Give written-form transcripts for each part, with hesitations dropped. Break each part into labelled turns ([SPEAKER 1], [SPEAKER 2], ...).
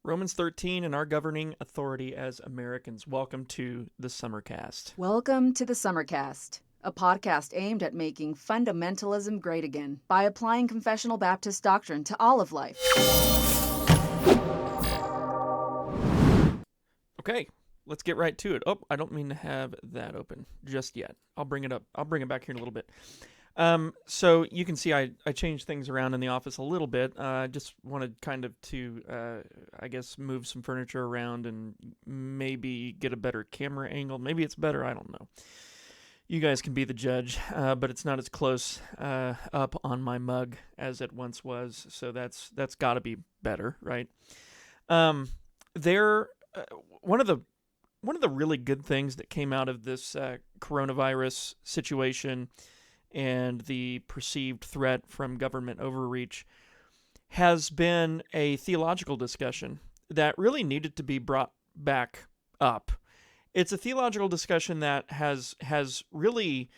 [SPEAKER 1] Romans 13 and our governing authority as Americans. Welcome to the Summercast.
[SPEAKER 2] Welcome to the Summercast, a podcast aimed at making fundamentalism great again by applying confessional Baptist doctrine to all of life.
[SPEAKER 1] Okay, let's get right to it. Oh, I don't mean to have that open just yet. I'll bring it up. I'll bring it back here in a little bit. So you can see I changed things around in the office a little bit. I just wanted kind of to, I guess, move some furniture around and maybe get a better camera angle. Maybe it's better. I don't know. You guys can be the judge, but it's not as close up on my mug as it once was. So that's got to be better, right? There, one of the really good things that came out of this coronavirus situation and the perceived threat from government overreach has been a theological discussion that really needed to be brought back up. It's a theological discussion that has really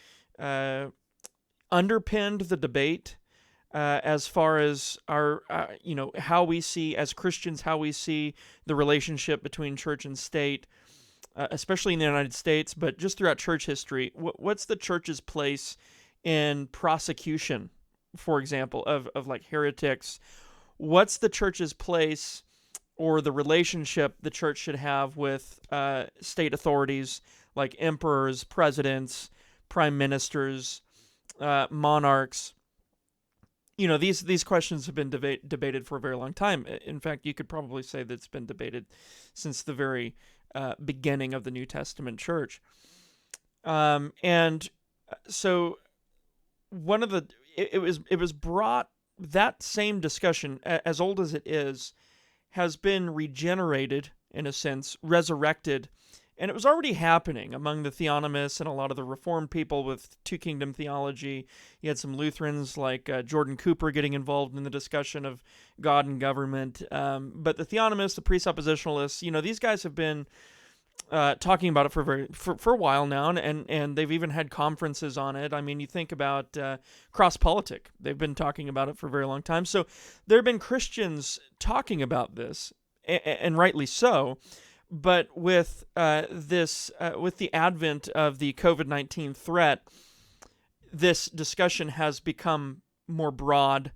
[SPEAKER 1] underpinned the debate as far as our, how we see, as Christians, how we see the relationship between church and state, especially in the United States, but just throughout church history. What's the church's place in prosecution, for example, of like heretics? What's the church's place or the relationship the church should have with state authorities like emperors, presidents, prime ministers, monarchs? You know, these questions have been debated for a very long time. In fact, you could probably say that it's been debated since the very beginning of the New Testament church. And so it was brought, that same discussion, as old as it is, has been regenerated, in a sense, resurrected, and it was already happening among the theonomists and a lot of the Reformed people with two-kingdom theology. You had some Lutherans like Jordan Cooper getting involved in the discussion of God and government, but the theonomists, the presuppositionalists, these guys have been talking about it for a while now, and they've even had conferences on it. I mean, you think about Cross-Politic. They've been talking about it for a very long time. So there have been Christians talking about this, and rightly so. But with with the advent of the COVID-19 threat, this discussion has become more broad,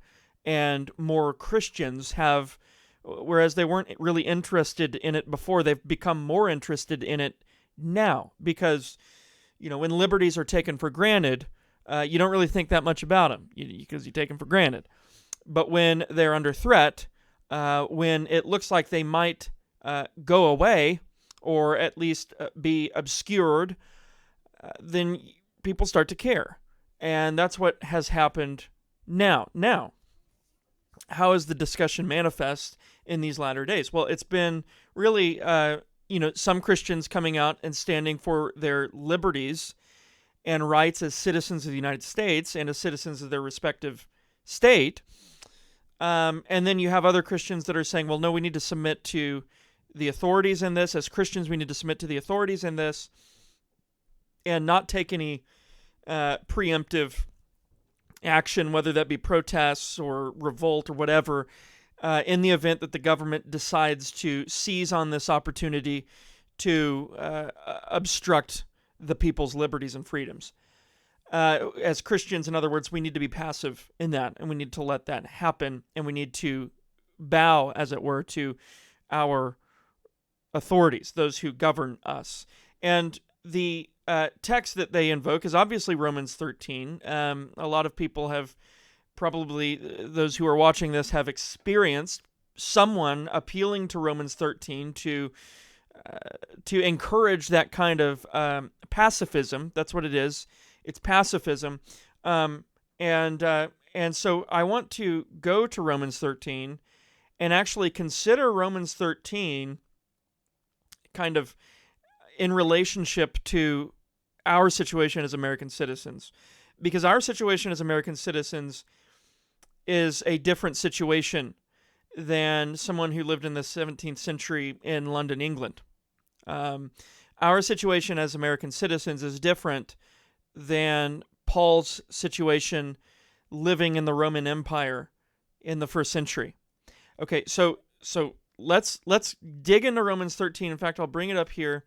[SPEAKER 1] and more Christians have, whereas they weren't really interested in it before, they've become more interested in it now, because, when liberties are taken for granted, you don't really think that much about them because you take them for granted. But when they're under threat, when it looks like they might go away, or at least be obscured, then people start to care. And that's what has happened now. Now, how is the discussion manifest in these latter days? Well, it's been really, some Christians coming out and standing for their liberties and rights as citizens of the United States and as citizens of their respective state. And then you have other Christians that are saying, well, no, we need to submit to the authorities in this. As Christians, we need to submit to the authorities in this and not take any preemptive action, whether that be protests or revolt or whatever, in the event that the government decides to seize on this opportunity to obstruct the people's liberties and freedoms. As Christians, in other words, we need to be passive in that, and we need to let that happen, and we need to bow, as it were, to our authorities, those who govern us. And the text that they invoke is obviously Romans 13. A lot of people have probably, those who are watching this, have experienced someone appealing to Romans 13 to encourage that kind of pacifism. That's what it is. It's pacifism. And so I want to go to Romans 13 and actually consider Romans 13 kind of in relationship to our situation as American citizens. Because our situation as American citizens is a different situation than someone who lived in the 17th century in London, England. Our situation as American citizens is different than Paul's situation living in the Roman Empire in the first century. Okay, so let's dig into Romans 13. In fact, I'll bring it up here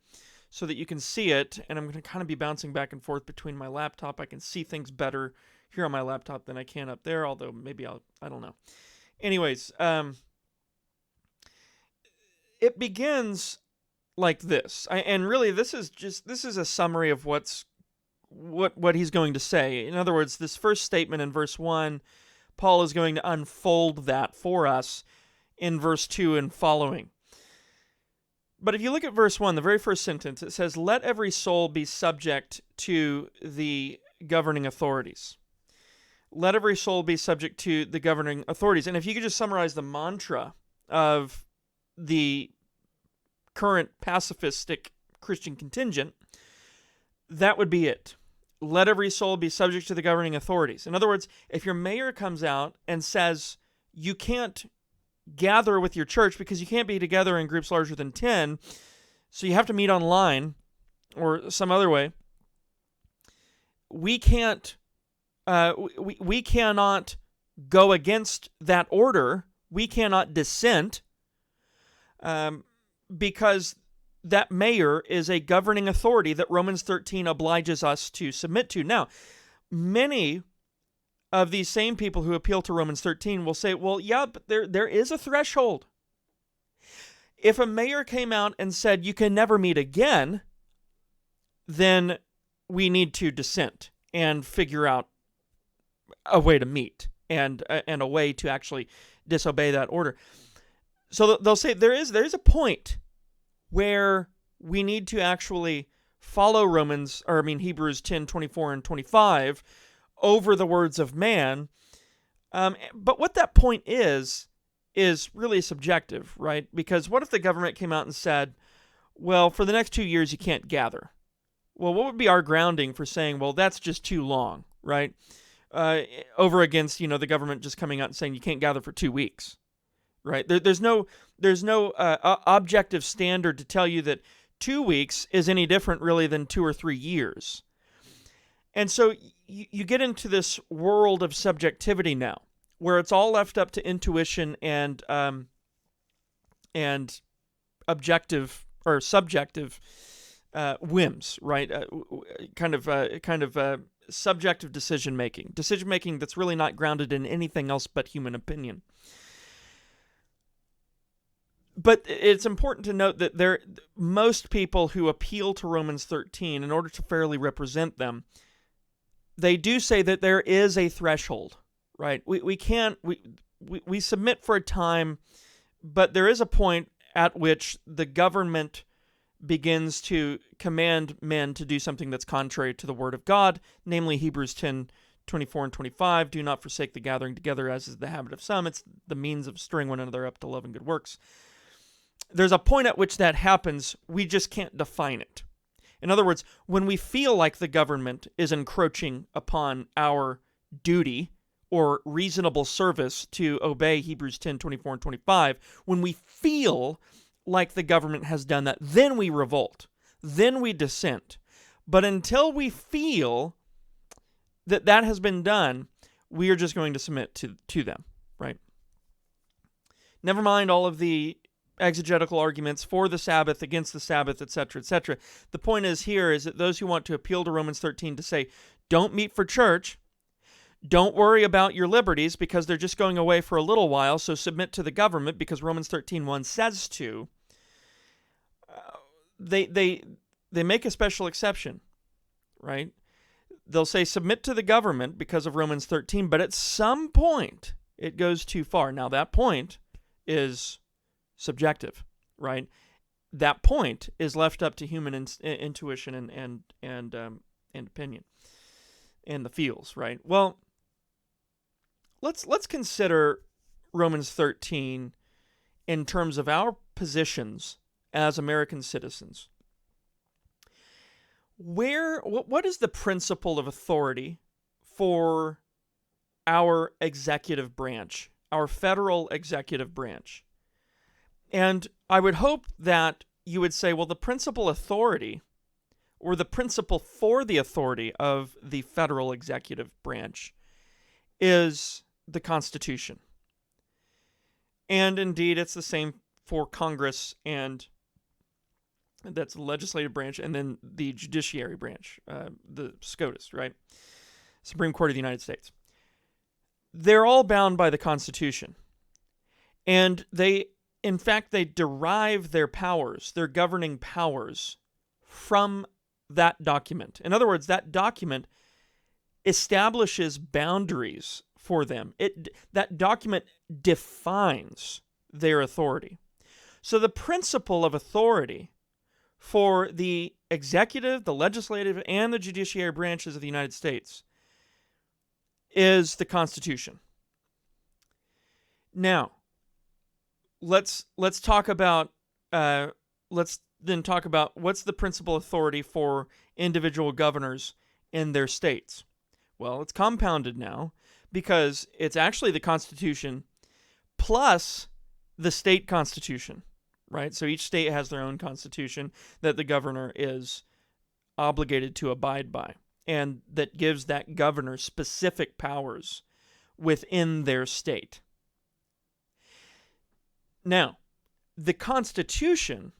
[SPEAKER 1] so that you can see it, and I'm going to kind of be bouncing back and forth between my laptop. I can see things better here on my laptop than I can up there, although maybe I don't know. Anyways, it begins like this, and really this is a summary of what he's going to say. In other words, this first statement in verse 1, Paul is going to unfold that for us in verse 2 and following. But if you look at verse 1, the very first sentence, it says, "Let every soul be subject to the governing authorities." Let every soul be subject to the governing authorities. And if you could just summarize the mantra of the current pacifistic Christian contingent, that would be it. Let every soul be subject to the governing authorities. In other words, if your mayor comes out and says you can't gather with your church because you can't be together in groups larger than 10, so you have to meet online or some other way, we can't we cannot go against that order. We cannot dissent because that mayor is a governing authority that Romans 13 obliges us to submit to. Now, many of these same people who appeal to Romans 13 will say, well, yeah, but there is a threshold. If a mayor came out and said you can never meet again, then we need to dissent and figure out a way to meet and a way to actually disobey that order. So they'll say there is a point where we need to actually follow Hebrews 10, 24, and 25 over the words of man. But what that point is really subjective, right? Because what if the government came out and said, well, for the next 2 years, you can't gather? Well, what would be our grounding for saying, well, that's just too long, right? Over against, the government just coming out and saying you can't gather for 2 weeks, right? There's no objective standard to tell you that 2 weeks is any different really than 2 or 3 years. And so you get into this world of subjectivity now, where it's all left up to intuition and objective or subjective whims, right? Kind of subjective decision making that's really not grounded in anything else but human opinion. But it's important to note that most people who appeal to Romans 13 in order to fairly represent them, they do say that there is a threshold, right? We submit for a time, but there is a point at which the government begins to command men to do something that's contrary to the word of God, namely Hebrews 10, 24 and 25, do not forsake the gathering together as is the habit of some. It's the means of stirring one another up to love and good works. There's a point at which that happens, we just can't define it. In other words, when we feel like the government is encroaching upon our duty or reasonable service to obey Hebrews 10, 24 and 25, when we feel like the government has done that, then we revolt, then we dissent. But until we feel that that has been done, we are just going to submit to them, right? Never mind all of the exegetical arguments for the Sabbath, against the Sabbath, etc., etc. The point is that those who want to appeal to Romans 13 to say, don't meet for church, don't worry about your liberties because they're just going away for a little while, so submit to the government because Romans 13:1 says to. They make a special exception, right? They'll say submit to the government because of Romans 13, but at some point it goes too far. Now that point is subjective, right? That point is left up to human intuition and opinion and the feels, right? Well, let's consider Romans 13 in terms of our positions as American citizens. What is the principle of authority for our executive branch, our federal executive branch? And I would hope that you would say, well, the principal authority or the principle for the authority of the federal executive branch is the Constitution. And indeed, it's the same for Congress, and that's the legislative branch, and then the judiciary branch, the SCOTUS, right? Supreme Court of the United States. They're all bound by the Constitution. And in fact, they derive their powers, their governing powers, from that document. In other words, that document establishes boundaries for them. That document defines their authority. So the principle of authority for the executive, the legislative, and the judiciary branches of the United States is the Constitution. Now, let's talk about let's then talk about what's the principal authority for individual governors in their states. Well, it's compounded now because it's actually the Constitution plus the state constitution, right? So each state has their own constitution that the governor is obligated to abide by, and that gives that governor specific powers within their state. Now, the Constitution,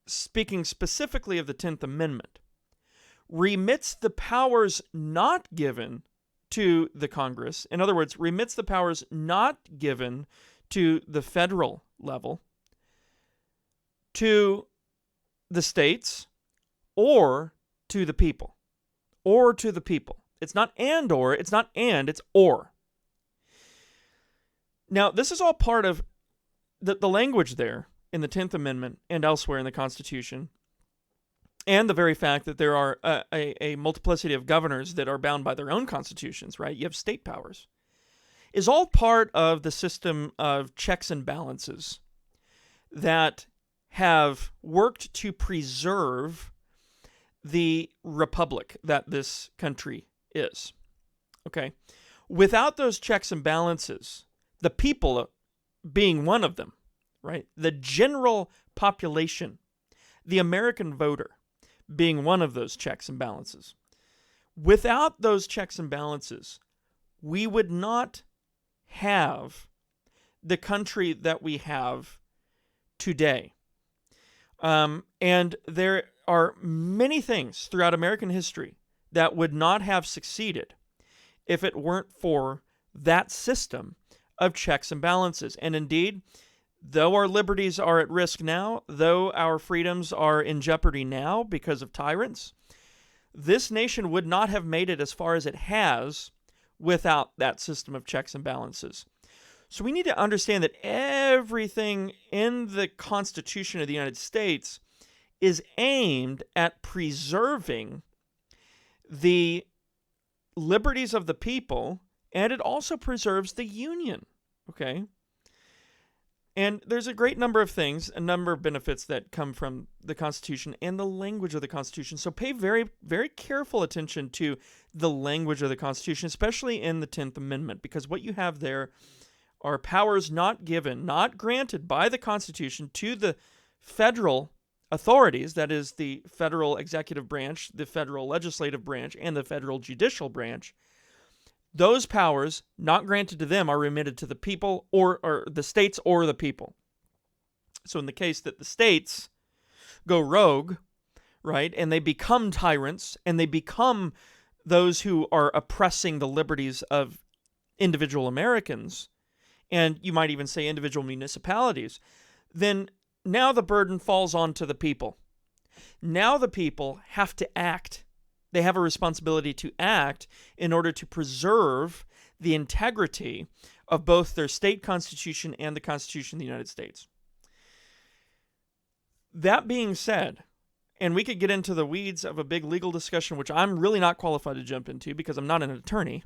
[SPEAKER 1] speaking specifically of the 10th Amendment, remits the powers not given to the Congress. In other words, remits the powers not given to the federal level to the states or to the people. Or to the people. It's not and or, it's not and, it's or. Now, this is all part of the language there in the 10th Amendment and elsewhere in the Constitution, and the very fact that there are a multiplicity of governors that are bound by their own constitutions, right? You have state powers, is all part of the system of checks and balances that have worked to preserve the republic that this country is. Okay? Without those checks and balances, the people being one of them, right? The general population, the American voter being one of those checks and balances. Without those checks and balances, we would not have the country that we have today. And there are many things throughout American history that would not have succeeded if it weren't for that system of checks and balances. And indeed, though our liberties are at risk now, though our freedoms are in jeopardy now because of tyrants, this nation would not have made it as far as it has without that system of checks and balances. So we need to understand that everything in the Constitution of the United States is aimed at preserving the liberties of the people, and it also preserves the Union, okay? And there's a great number of things, a number of benefits that come from the Constitution and the language of the Constitution. So pay very, very careful attention to the language of the Constitution, especially in the 10th Amendment, because what you have there are powers not given, not granted by the Constitution to the federal authorities, that is the federal executive branch, the federal legislative branch, and the federal judicial branch. Those powers not granted to them are remitted to the people or the states or the people. So in the case that the states go rogue, right, and they become tyrants, and they become those who are oppressing the liberties of individual Americans, and you might even say individual municipalities, then now the burden falls onto the people. Now the people have to act. They have a responsibility to act in order to preserve the integrity of both their state constitution and the Constitution of the United States. That being said, and we could get into the weeds of a big legal discussion, which I'm really not qualified to jump into because I'm not an attorney,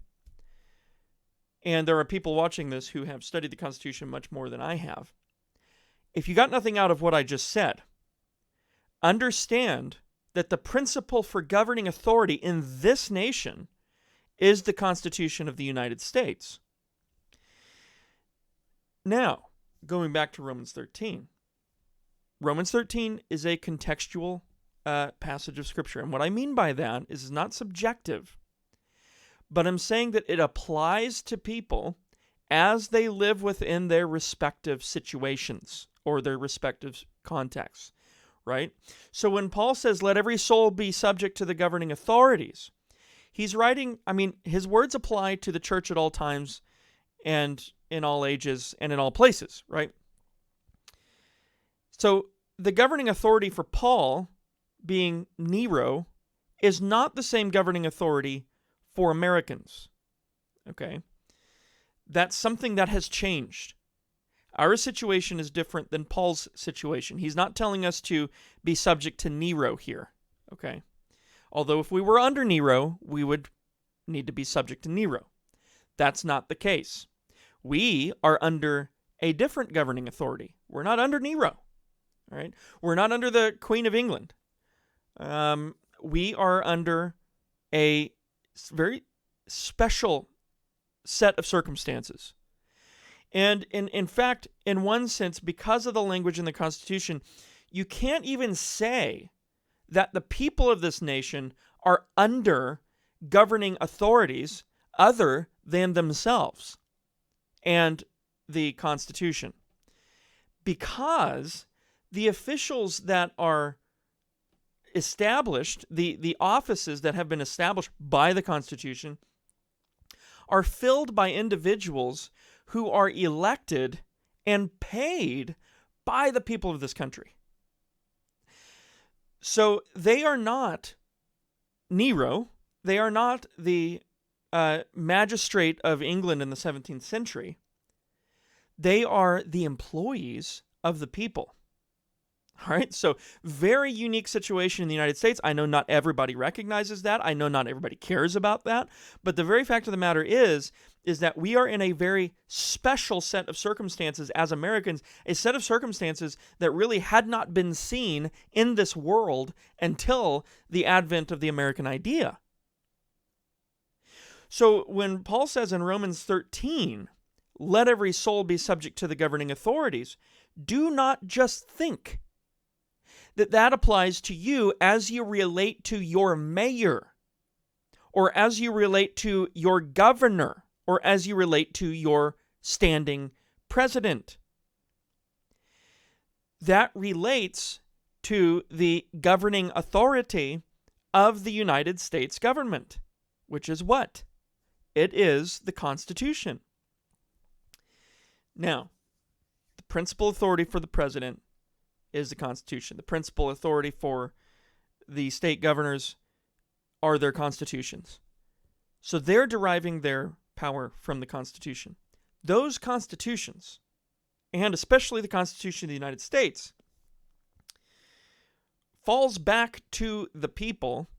[SPEAKER 1] and there are people watching this who have studied the Constitution much more than I have. If you got nothing out of what I just said, understand that the principle for governing authority in this nation is the Constitution of the United States. Now, going back to Romans 13. Romans 13 is a contextual passage of Scripture. And what I mean by that is it's not subjective, but I'm saying that it applies to people as they live within their respective situations or their respective contexts, right? So when Paul says, let every soul be subject to the governing authorities, he's writing, his words apply to the church at all times and in all ages and in all places, right? So the governing authority for Paul, being Nero, is not the same governing authority for Americans, okay? That's something that has changed. Our situation is different than Paul's situation. He's not telling us to be subject to Nero here, okay? Although if we were under Nero, we would need to be subject to Nero. That's not the case. We are under a different governing authority. We're not under Nero, all right? We're not under the Queen of England. We are under a very special set of circumstances. And in fact, in one sense, because of the language in the Constitution, you can't even say that the people of this nation are under governing authorities other than themselves and the Constitution. Because the officials that are established, the offices that have been established by the Constitution, are filled by individuals who are elected and paid by the people of this country. So they are not Nero. They are not the magistrate of England in the 17th century. They are the employees of the people. All right, so very unique situation in the United States. I know not everybody recognizes that. I know not everybody cares about that. But the very fact of the matter is that we are in a very special set of circumstances as Americans, a set of circumstances that really had not been seen in this world until the advent of the American idea. So when Paul says in Romans 13, let every soul be subject to the governing authorities, do not just think that applies to you as you relate to your mayor, or as you relate to your governor, or as you relate to your standing president. That relates to the governing authority of the United States government, which is what? It is the Constitution. Now, the principal authority for the president is the Constitution. The principal authority for the state governors are their constitutions. So they're deriving their power from the Constitution. Those constitutions, and especially the Constitution of the United States, falls back to the people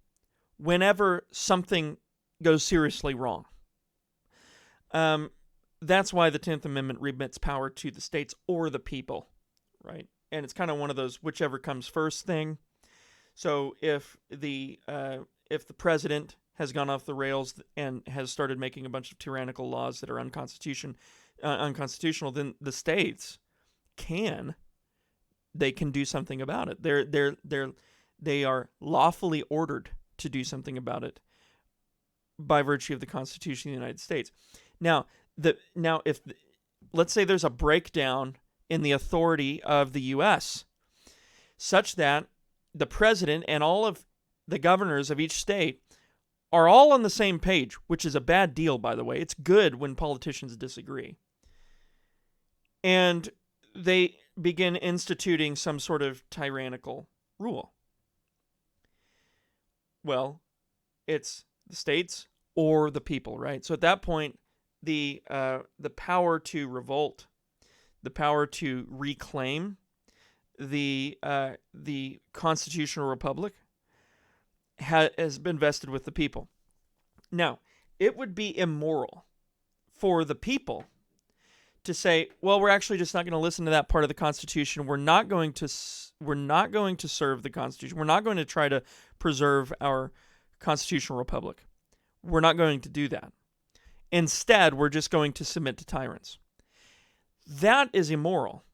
[SPEAKER 1] whenever something goes seriously wrong. That's why the 10th Amendment remits power to the states or the people, right? And it's kind of one of those whichever comes first thing. So if the president has gone off the rails and has started making a bunch of tyrannical laws that are unconstitutional, then the states can do something about it. They are lawfully ordered to do something about it by virtue of the Constitution of the United States. Now, let's say there's a breakdown in the authority of the U.S., such that the president and all of the governors of each state are all on the same page, which is a bad deal, by the way. It's good when politicians disagree. And they begin instituting some sort of tyrannical rule. Well, it's the states or the people, right? So at that point, the power to revolt, the power to reclaim the constitutional republic has been vested with the people. Now, it would be immoral for the people to say, well, we're actually just not going to listen to that part of the Constitution. We're not going to serve the Constitution. We're not going to try to preserve our constitutional republic. We're not going to do that. Instead, we're just going to submit to tyrants. That is immoral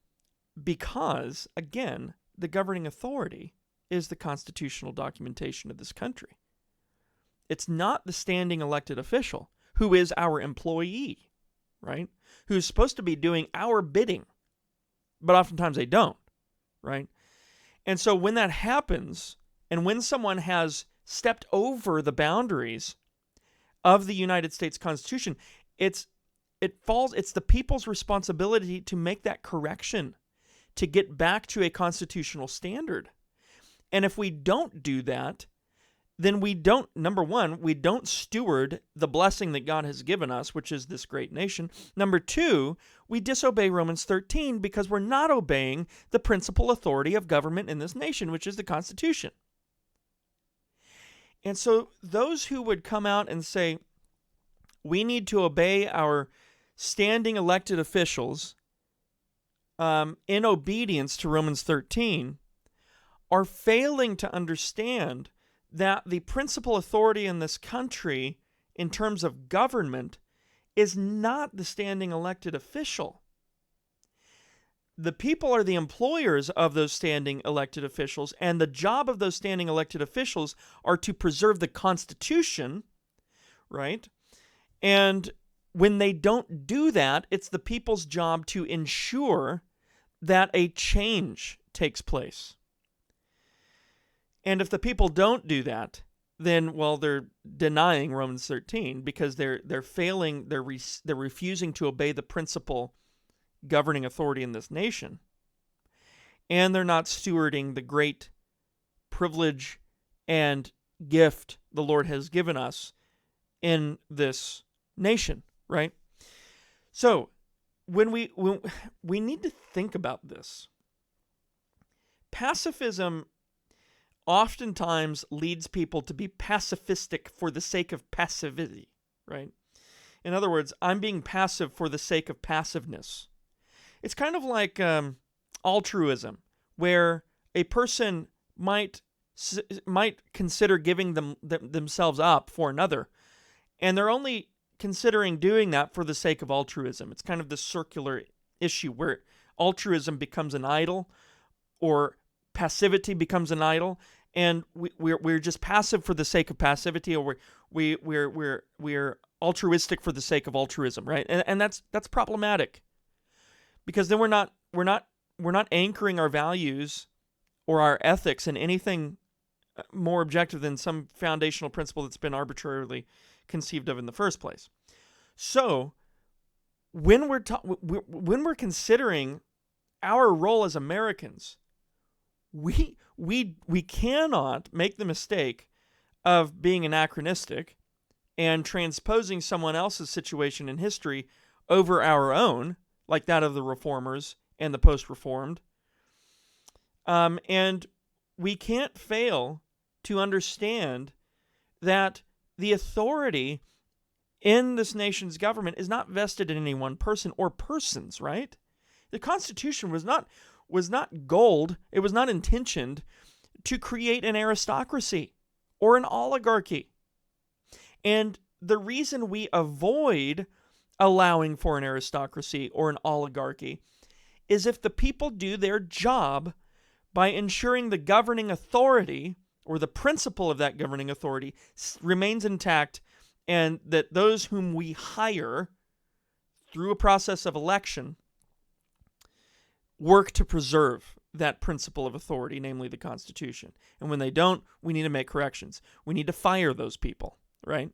[SPEAKER 1] because, again, the governing authority is the constitutional documentation of this country. It's not the standing elected official who is our employee, right? Who's supposed to be doing our bidding, but oftentimes they don't, right? And so when that happens, and when someone has stepped over the boundaries of the United States Constitution, it's the people's responsibility to make that correction, to get back to a constitutional standard. And if we don't do that, then number one, we don't steward the blessing that God has given us, which is this great nation. Number two, we disobey Romans 13 because we're not obeying the principal authority of government in this nation, which is the Constitution. And so those who would come out and say, we need to obey our standing elected officials in obedience to Romans 13 are failing to understand that the principal authority in this country in terms of government is not the standing elected official. The people are the employers of those standing elected officials, and the job of those standing elected officials are to preserve the Constitution, right? And when they don't do that, it's the people's job to ensure that a change takes place. And if the people don't do that, then, well, they're denying Romans 13 because they're failing, they're refusing to obey the principal governing authority in this nation. And they're not stewarding the great privilege and gift the Lord has given us in this nation, right? So, when we need to think about this. Pacifism oftentimes leads people to be pacifistic for the sake of passivity, right? In other words, I'm being passive for the sake of passiveness. It's kind of like altruism, where a person might consider giving themselves up for another, and they're only considering doing that for the sake of altruism. It's kind of this circular issue where altruism becomes an idol, or passivity becomes an idol, and we're just passive for the sake of passivity, or we're altruistic for the sake of altruism, right? And that's problematic, because then we're not anchoring our values or our ethics in anything more objective than some foundational principle that's been arbitrarily conceived of in the first place. So when we're considering our role as Americans, we cannot make the mistake of being anachronistic and transposing someone else's situation in history over our own, like that of the Reformers and the post-Reformed. And we can't fail to understand that the authority in this nation's government is not vested in any one person or persons, right? The Constitution was not gold. It was not intentioned to create an aristocracy or an oligarchy. And the reason we avoid allowing for an aristocracy or an oligarchy is if the people do their job by ensuring the governing authority or the principle of that governing authority remains intact, and that those whom we hire through a process of election work to preserve that principle of authority, namely the Constitution. And when they don't, we need to make corrections. We need to fire those people, right?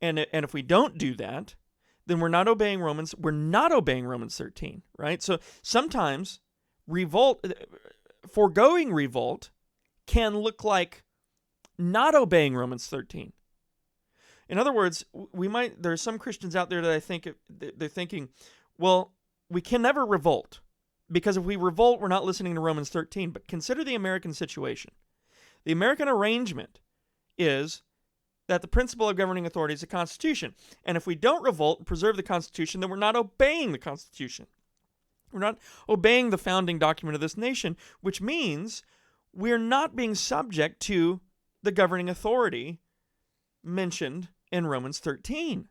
[SPEAKER 1] And if we don't do that, then we're not obeying Romans 13, right? So sometimes foregoing revolt can look like not obeying Romans 13. In other words, there are some Christians out there that I think they're thinking, well, we can never revolt, because if we revolt, we're not listening to Romans 13. But consider the American situation. The American arrangement is that the principle of governing authority is the Constitution. And if we don't revolt and preserve the Constitution, then we're not obeying the Constitution. We're not obeying the founding document of this nation, which means we're not being subject to the governing authority mentioned in Romans 13.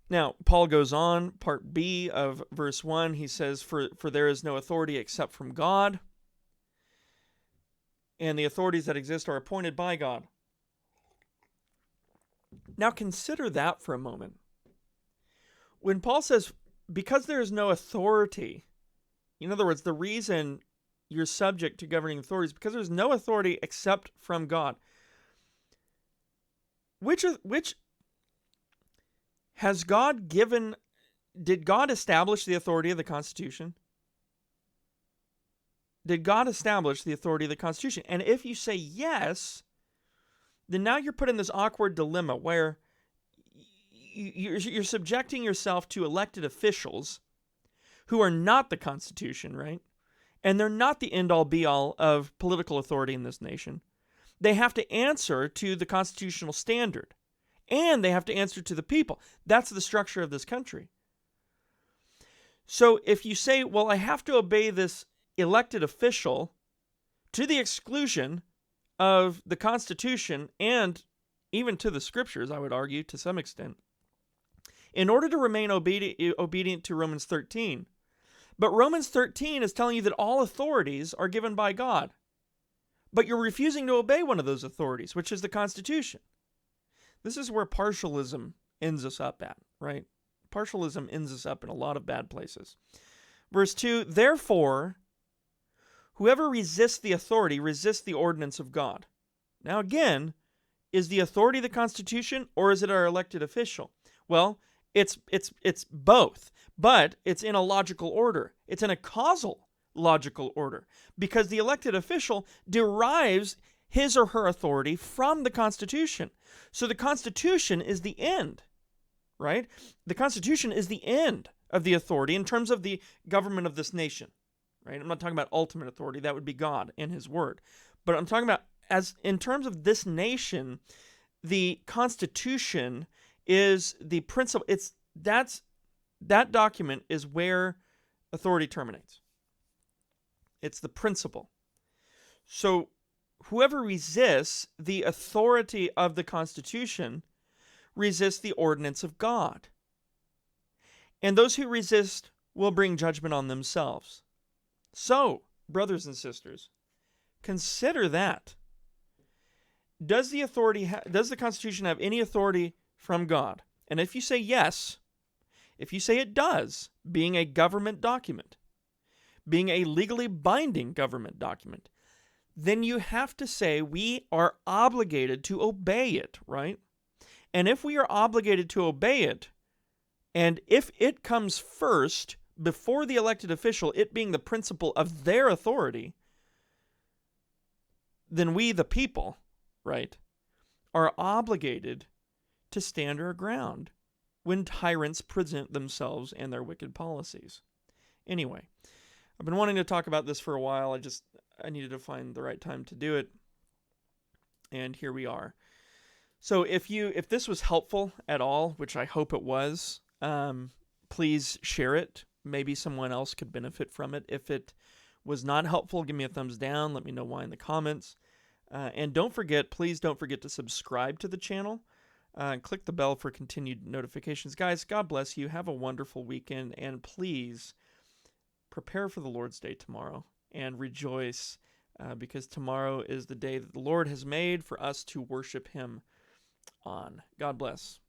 [SPEAKER 1] Now, Paul goes on, part B of verse 1, he says, For there is no authority except from God, and the authorities that exist are appointed by God. Now consider that for a moment. When Paul says, because there is no authority, in other words, the reason you're subject to governing authorities, because there's no authority except from God. Which has God given? Did God establish the authority of the Constitution? Did God establish the authority of the Constitution? And if you say yes, then now you're put in this awkward dilemma where you're subjecting yourself to elected officials who are not the Constitution, right? And they're not the end-all be-all of political authority in this nation. They have to answer to the constitutional standard, and they have to answer to the people. That's the structure of this country. So if you say, well, I have to obey this elected official to the exclusion of the Constitution and even to the Scriptures, I would argue, to some extent, in order to remain obedient to Romans 13. But Romans 13 is telling you that all authorities are given by God. But you're refusing to obey one of those authorities, which is the Constitution. This is where partialism ends us up at, right? Partialism ends us up in a lot of bad places. Verse 2, therefore, whoever resists the authority resists the ordinance of God. Now again, is the authority the Constitution or is it our elected official? Well, it's both, but it's in a logical order. It's in a causal logical order because the elected official derives his or her authority from the Constitution. So the Constitution is the end, right? The Constitution is the end of the authority in terms of the government of this nation, right? I'm not talking about ultimate authority. That would be God and His Word. But I'm talking about as in terms of this nation, the Constitution is the principle. That document is where authority terminates. It's the principle. So whoever resists the authority of the Constitution resists the ordinance of God. And those who resist will bring judgment on themselves. So, brothers and sisters, consider that. Does the Constitution have any authority from God? And if you say yes, if you say it does, being a government document, being a legally binding government document, then you have to say we are obligated to obey it, right? And if we are obligated to obey it, and if it comes first before the elected official, it being the principle of their authority, then we, the people, right, are obligated to stand our ground when tyrants present themselves and their wicked policies. Anyway, I've been wanting to talk about this for a while. I needed to find the right time to do it. And here we are. So if this was helpful at all, which I hope it was, please share it. Maybe someone else could benefit from it. If it was not helpful, give me a thumbs down. Let me know why in the comments. And please don't forget to subscribe to the channel. And click the bell for continued notifications. Guys, God bless you. Have a wonderful weekend. And please prepare for the Lord's Day tomorrow and rejoice because tomorrow is the day that the Lord has made for us to worship Him on. God bless.